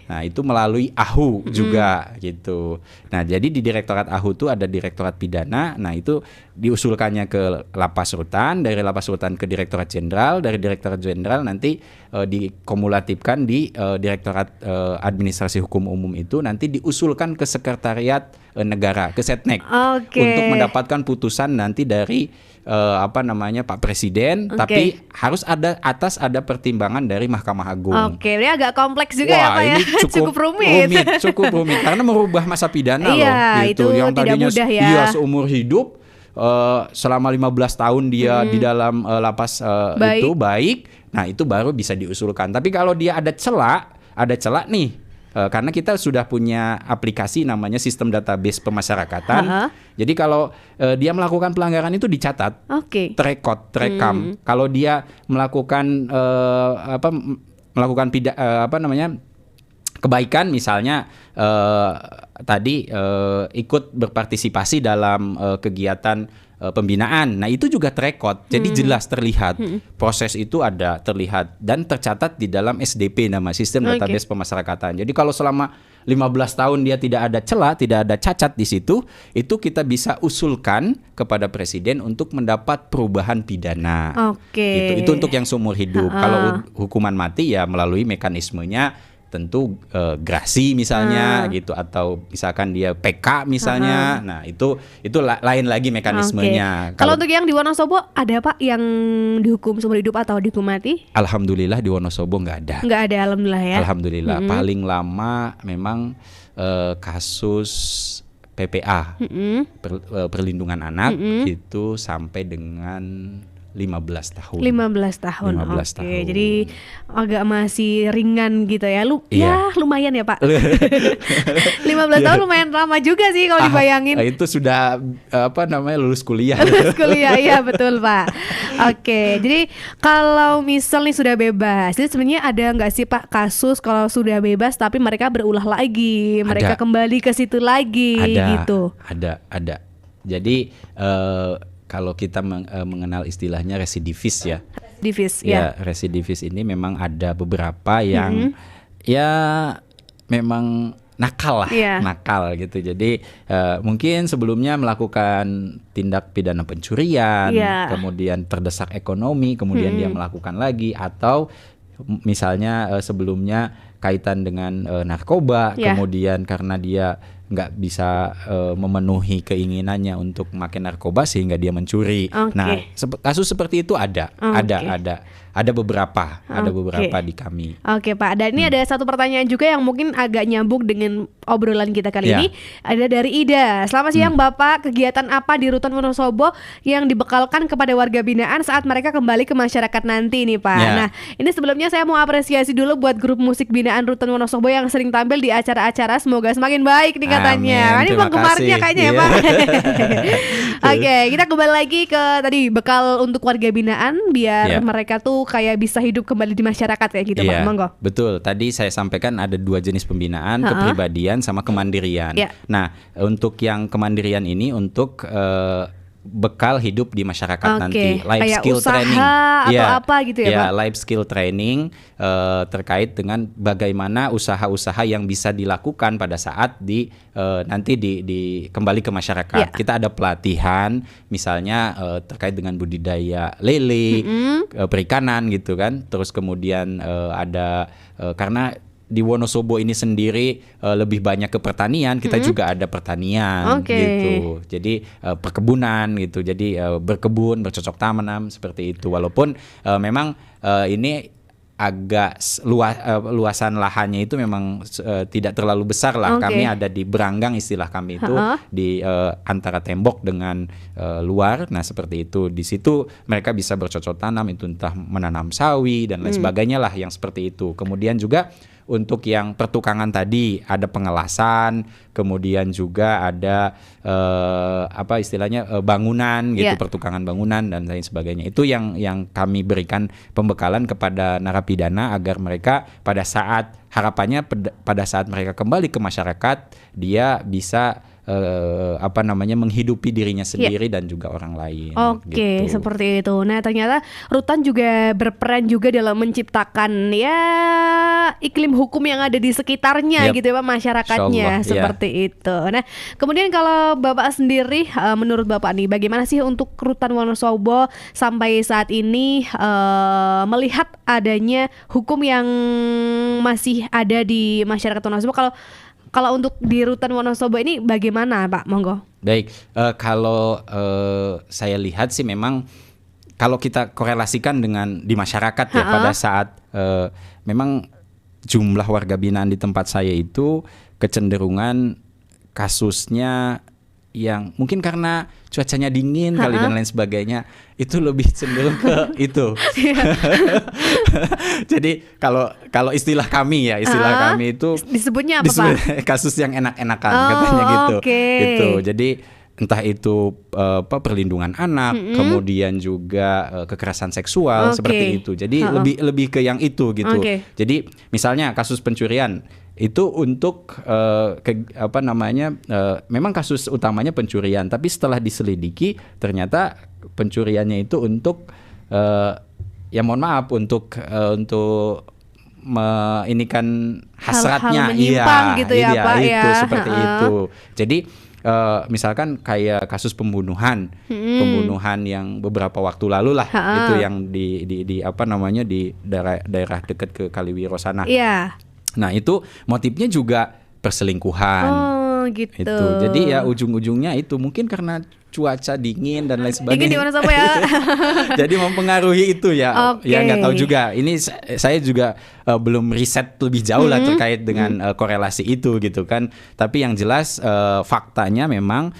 Nah, itu melalui AHU juga gitu. Nah, jadi di Direktorat AHU itu ada Direktorat Pidana. Nah, itu diusulkannya ke Lapas Rutan, dari Lapas Rutan ke Direktorat Jenderal, dari Direktorat Jenderal nanti dikumulatifkan di Direktorat Administrasi Hukum Umum itu nanti diusulkan ke Sekretariat Negara, ke Setnek, untuk mendapatkan putusan nanti dari Pak Presiden, tapi harus ada pertimbangan dari Mahkamah Agung. Ini agak kompleks juga ya Pak ya. Ini cukup rumit karena merubah masa pidana loh gitu. Yang tadinya seumur hidup selama 15 tahun dia di dalam lapas itu baik. Nah, itu baru bisa diusulkan. Tapi kalau dia ada celah nih. Karena kita sudah punya aplikasi namanya sistem database pemasyarakatan. Jadi kalau dia melakukan pelanggaran itu dicatat, terekam. Kalau dia melakukan kebaikan, misalnya ikut berpartisipasi dalam kegiatan pembinaan. Nah, itu juga terekod. Jadi jelas terlihat. Proses itu ada terlihat dan tercatat di dalam SDP, nama sistem database pemasyarakatan. Jadi kalau selama 15 tahun dia tidak ada celah, tidak ada cacat di situ, itu kita bisa usulkan kepada presiden untuk mendapat perubahan pidana. Gitu. Itu untuk yang seumur hidup. Kalau hukuman mati ya melalui mekanismenya tentu grasi misalnya gitu, atau misalkan dia PK misalnya. Nah, itu lain lagi mekanismenya. Kalau untuk yang di Wonosobo ada Pak yang dihukum seumur hidup atau dihukum mati? Alhamdulillah di Wonosobo nggak ada. Nggak ada, alhamdulillah ya. Alhamdulillah. Paling lama memang kasus PPA, perlindungan anak, itu sampai dengan 15 tahun. 15 tahun. Jadi agak masih ringan gitu ya. Ya lumayan ya Pak. 15 tahun lumayan lama juga sih kalau dibayangin. Itu sudah lulus kuliah. Lulus kuliah, iya betul Pak. Jadi kalau misal nih sudah bebas, jadi sebenarnya ada nggak sih Pak kasus kalau sudah bebas tapi mereka berulah lagi, mereka kembali ke situ lagi gitu? Ada. Jadi kalau kita mengenal istilahnya residivis ya. Residivis ini memang ada beberapa yang memang nakal lah, nakal gitu. Jadi mungkin sebelumnya melakukan tindak pidana pencurian, kemudian terdesak ekonomi, kemudian dia melakukan lagi, atau misalnya sebelumnya kaitan dengan narkoba, kemudian karena dia nggak bisa memenuhi keinginannya untuk memakai narkoba sehingga dia mencuri. Nah, kasus seperti itu ada beberapa di kami. Pak. Dan ini ada satu pertanyaan juga yang mungkin agak nyambung dengan obrolan kita kali ini. Ada dari Ida. Selamat siang Bapak. Kegiatan apa di Rutan Wonosobo yang dibekalkan kepada warga binaan saat mereka kembali ke masyarakat nanti nih Pak? Nah, ini sebelumnya saya mau apresiasi dulu buat grup musik binaan Rutan Wonosobo yang sering tampil di acara-acara. Semoga semakin baik nih katanya. Amin, Ini terima penggemarnya kasih. kayaknya ya Iya. Pak. Oke, kita kembali lagi ke tadi bekal untuk warga binaan biar Iya. mereka tuh kayak bisa hidup kembali di masyarakat kayak gitu Pak. Iya, Monggo. betul. Tadi saya sampaikan ada 2 jenis pembinaan, kepribadian sama kemandirian. Iya. Nah, untuk yang kemandirian ini untuk bekal hidup di masyarakat Oke, nanti, life kayak skill usaha training. atau Iya, apa gitu ya, iya, Pak? life skill training terkait dengan bagaimana usaha-usaha yang bisa dilakukan pada saat nanti di kembali ke masyarakat. Iya. Kita ada pelatihan, misalnya terkait dengan budidaya lele, perikanan gitu kan. Terus kemudian ada karena di Wonosobo ini sendiri lebih banyak ke pertanian, kita juga ada pertanian Oke. gitu. Jadi perkebunan gitu. Jadi berkebun, bercocok tanam seperti itu. Walaupun memang ini agak luasan lahannya itu memang tidak terlalu besar lah. Oke. Kami ada di beranggang, istilah kami itu di antara tembok dengan luar. Nah, seperti itu. Di situ mereka bisa bercocok tanam, itu entah menanam sawi dan lain sebagainya lah yang seperti itu. Kemudian juga untuk yang pertukangan tadi ada pengelasan, kemudian juga ada apa istilahnya bangunan gitu, Yeah. pertukangan bangunan dan lain sebagainya. Itu yang kami berikan pembekalan kepada narapidana agar mereka pada saat harapannya pada saat mereka kembali ke masyarakat dia bisa menghidupi dirinya sendiri dan juga orang lain. Oke, gitu. seperti itu. Nah, ternyata Rutan juga berperan juga dalam menciptakan ya iklim hukum yang ada di sekitarnya Yap. gitu ya Pak, masyarakatnya Insyaallah, seperti itu. Nah, kemudian kalau Bapak sendiri menurut Bapak nih bagaimana sih untuk Rutan Wonosobo sampai saat ini melihat adanya hukum yang masih ada di masyarakat Wonosobo? Kalau untuk di Rutan Wonosobo ini bagaimana Pak? Monggo. Baik, kalau saya lihat sih memang kalau kita korelasikan dengan di masyarakat ya pada saat memang jumlah warga binaan di tempat saya itu kecenderungan kasusnya yang mungkin karena cuacanya dingin kali dan lain sebagainya itu lebih cenderung ke itu. Jadi kalau istilah kami ya, kami itu disebutnya apa Pak? kasus yang enak-enakan katanya gitu. Oke. Gitu. Jadi entah itu perlindungan anak, kemudian juga kekerasan seksual seperti itu. Jadi lebih ke yang itu gitu. Jadi misalnya kasus pencurian itu untuk memang kasus utamanya pencurian, tapi setelah diselidiki ternyata pencuriannya itu untuk ya mohon maaf untuk inikan hasratnya, hal menyimpang gitu ya iya, Pak itu ya. seperti itu. Jadi misalkan kayak kasus pembunuhan yang beberapa waktu lalu lah, itu yang di daerah dekat ke Kaliwiro sana. Iya. Nah, itu motifnya juga perselingkuhan. Oh, gitu. Itu. Jadi ya ujung-ujungnya itu mungkin karena cuaca dingin dan lain sebagainya. Dingin di Wonosobo ya. Jadi mempengaruhi itu ya. Oke. Ya nggak tahu juga. Ini saya juga belum riset lebih jauh lah terkait dengan korelasi itu gitu kan. Tapi yang jelas faktanya memang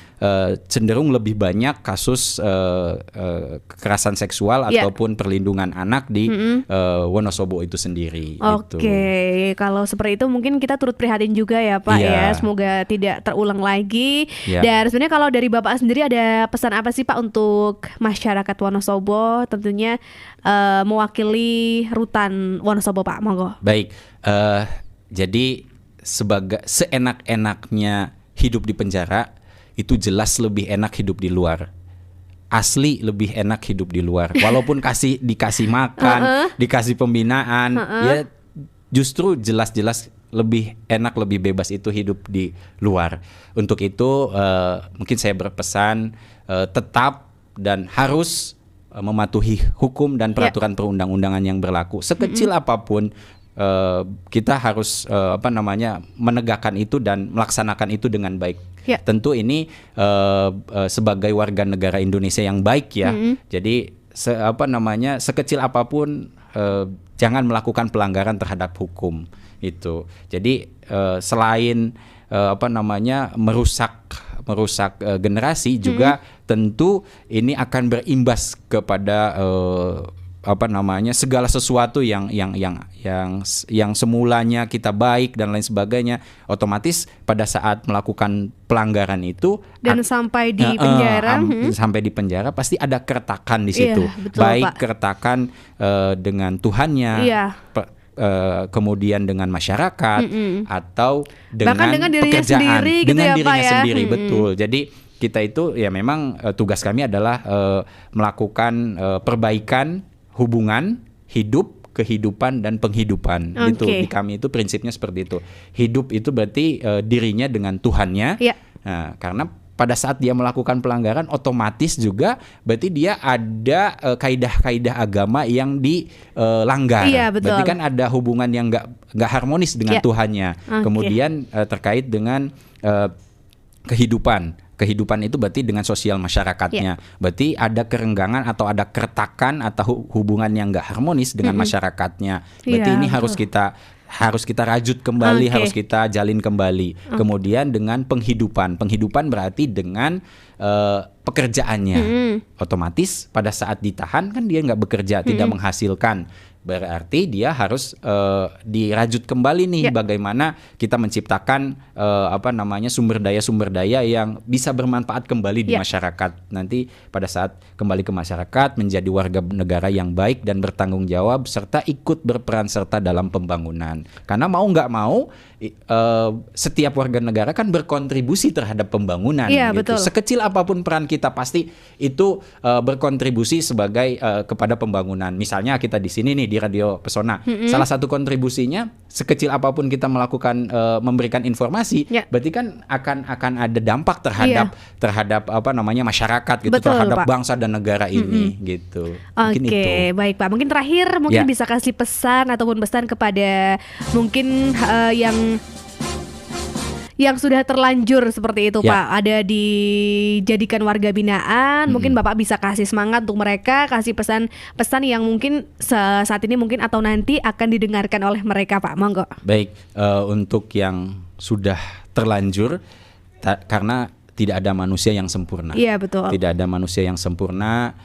cenderung lebih banyak kasus kekerasan seksual ataupun perlindungan anak di Wonosobo itu sendiri. Oke, gitu. Kalau seperti itu mungkin kita turut prihatin juga ya Pak ya. Semoga tidak terulang lagi. Dan sebenarnya kalau dari Bapak sendiri ada pesan apa sih Pak untuk masyarakat Wonosobo, tentunya mewakili Rutan Wonosobo Pak, monggo. Baik, jadi seenak-enaknya hidup di penjara itu jelas lebih enak hidup di luar. Asli lebih enak hidup di luar. Walaupun dikasih makan, dikasih pembinaan, ya justru jelas-jelas lebih enak, lebih bebas itu hidup di luar. Untuk itu mungkin saya berpesan tetap dan harus mematuhi hukum dan peraturan perundang-undangan yang berlaku. Sekecil apapun kita harus menegakkan itu dan melaksanakan itu dengan baik. Tentu ini sebagai warga negara Indonesia yang baik ya. Jadi sekecil apapun jangan melakukan pelanggaran terhadap hukum itu. Jadi selain merusak generasi juga tentu ini akan berimbas kepada segala sesuatu yang semulanya kita baik dan lain sebagainya, otomatis pada saat melakukan pelanggaran itu dan sampai di penjara, sampai di penjara pasti ada keretakan di situ. Iya, betul, baik Pak. Keretakan dengan Tuhannya, Iya. kemudian dengan masyarakat, atau Bahkan dengan dirinya pekerjaan, sendiri gitu dengan ya, Pak, dirinya ya. sendiri, betul. Jadi kita itu ya memang tugas kami adalah melakukan perbaikan hubungan hidup, kehidupan dan penghidupan. Gitu. Di kami itu prinsipnya seperti itu. Hidup itu berarti dirinya dengan Tuhannya. Iya. Nah, karena pada saat dia melakukan pelanggaran, otomatis juga berarti dia ada kaidah-kaidah agama yang dilanggar. Iya, betul. Berarti kan ada hubungan yang nggak harmonis dengan Tuhannya. Kemudian terkait dengan kehidupan. Kehidupan itu berarti dengan sosial masyarakatnya. Berarti ada kerenggangan atau ada keretakan atau hubungan yang nggak harmonis dengan masyarakatnya. Berarti ini harus kita rajut kembali, harus kita jalin kembali. Kemudian dengan penghidupan. Penghidupan berarti dengan pekerjaannya. Otomatis pada saat ditahan kan dia nggak bekerja, tidak menghasilkan. Berarti dia harus dirajut kembali nih, bagaimana kita menciptakan sumber daya yang bisa bermanfaat kembali di masyarakat. Nanti pada saat kembali ke masyarakat menjadi warga negara yang baik dan bertanggung jawab serta ikut berperan serta dalam pembangunan. Karena mau nggak mau setiap warga negara kan berkontribusi terhadap pembangunan. Iya, gitu. betul. Sekecil apapun peran kita pasti itu berkontribusi sebagai kepada pembangunan. Misalnya kita di sini nih di Radio Pesona, salah satu kontribusinya sekecil apapun kita melakukan memberikan informasi, berarti kan akan ada dampak terhadap masyarakat gitu, Betul, terhadap Pak. bangsa dan negara ini gitu. Mungkin itu. Oke, baik Pak. Mungkin terakhir bisa kasih pesan ataupun pesan kepada mungkin yang sudah terlanjur seperti itu, Pak, ada dijadikan warga binaan, mungkin Bapak bisa kasih semangat untuk mereka, kasih pesan-pesan yang mungkin saat ini mungkin atau nanti akan didengarkan oleh mereka, Pak. Monggo. Baik, untuk yang sudah terlanjur, karena tidak ada manusia yang sempurna. Iya, betul. Tidak ada manusia yang sempurna.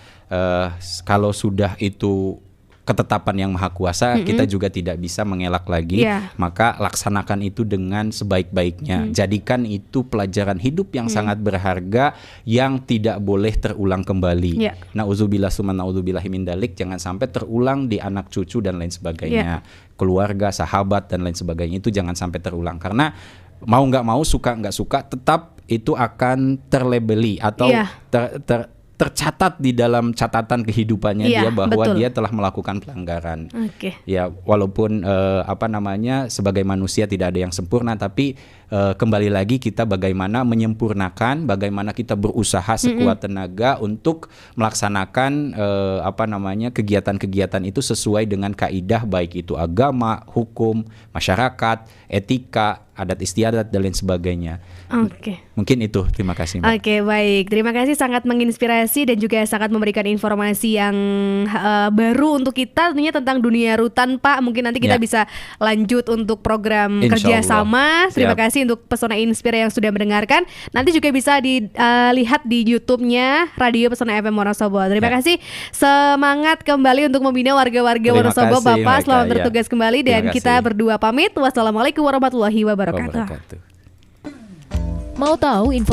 Kalau sudah itu ketetapan yang maha kuasa, kita juga tidak bisa mengelak lagi. Maka laksanakan itu dengan sebaik-baiknya. Jadikan itu pelajaran hidup yang sangat berharga yang tidak boleh terulang kembali. Nauzubillah summa nauzubillahi min dalik, jangan sampai terulang di anak cucu dan lain sebagainya. Keluarga, sahabat dan lain sebagainya, itu jangan sampai terulang. Karena mau nggak mau, suka nggak suka, tetap itu akan terlabeli atau tercatat di dalam catatan kehidupannya dia bahwa dia telah melakukan pelanggaran. Ya, walaupun sebagai manusia tidak ada yang sempurna, tapi kembali lagi kita bagaimana menyempurnakan, bagaimana kita berusaha sekuat tenaga untuk melaksanakan kegiatan-kegiatan itu sesuai dengan kaidah, baik itu agama, hukum, masyarakat, etika, adat istiadat dan lain sebagainya. Mungkin itu. Terima kasih, Mbak. Baik. Terima kasih, sangat menginspirasi dan juga sangat memberikan informasi yang baru untuk kita tentunya tentang dunia rutan, Pak. Mungkin nanti kita bisa lanjut untuk program kerjasama. Terima kasih untuk Pesona Inspira yang sudah mendengarkan. Nanti juga bisa dilihat di YouTube-nya Radio Pesona FM Wonosobo. Terima kasih. Semangat kembali untuk membina warga-warga Wonosobo, Bapak. Selamat bertugas kembali dan kita berdua pamit. Wassalamualaikum warahmatullahi wabarakatuh. Mau tahu info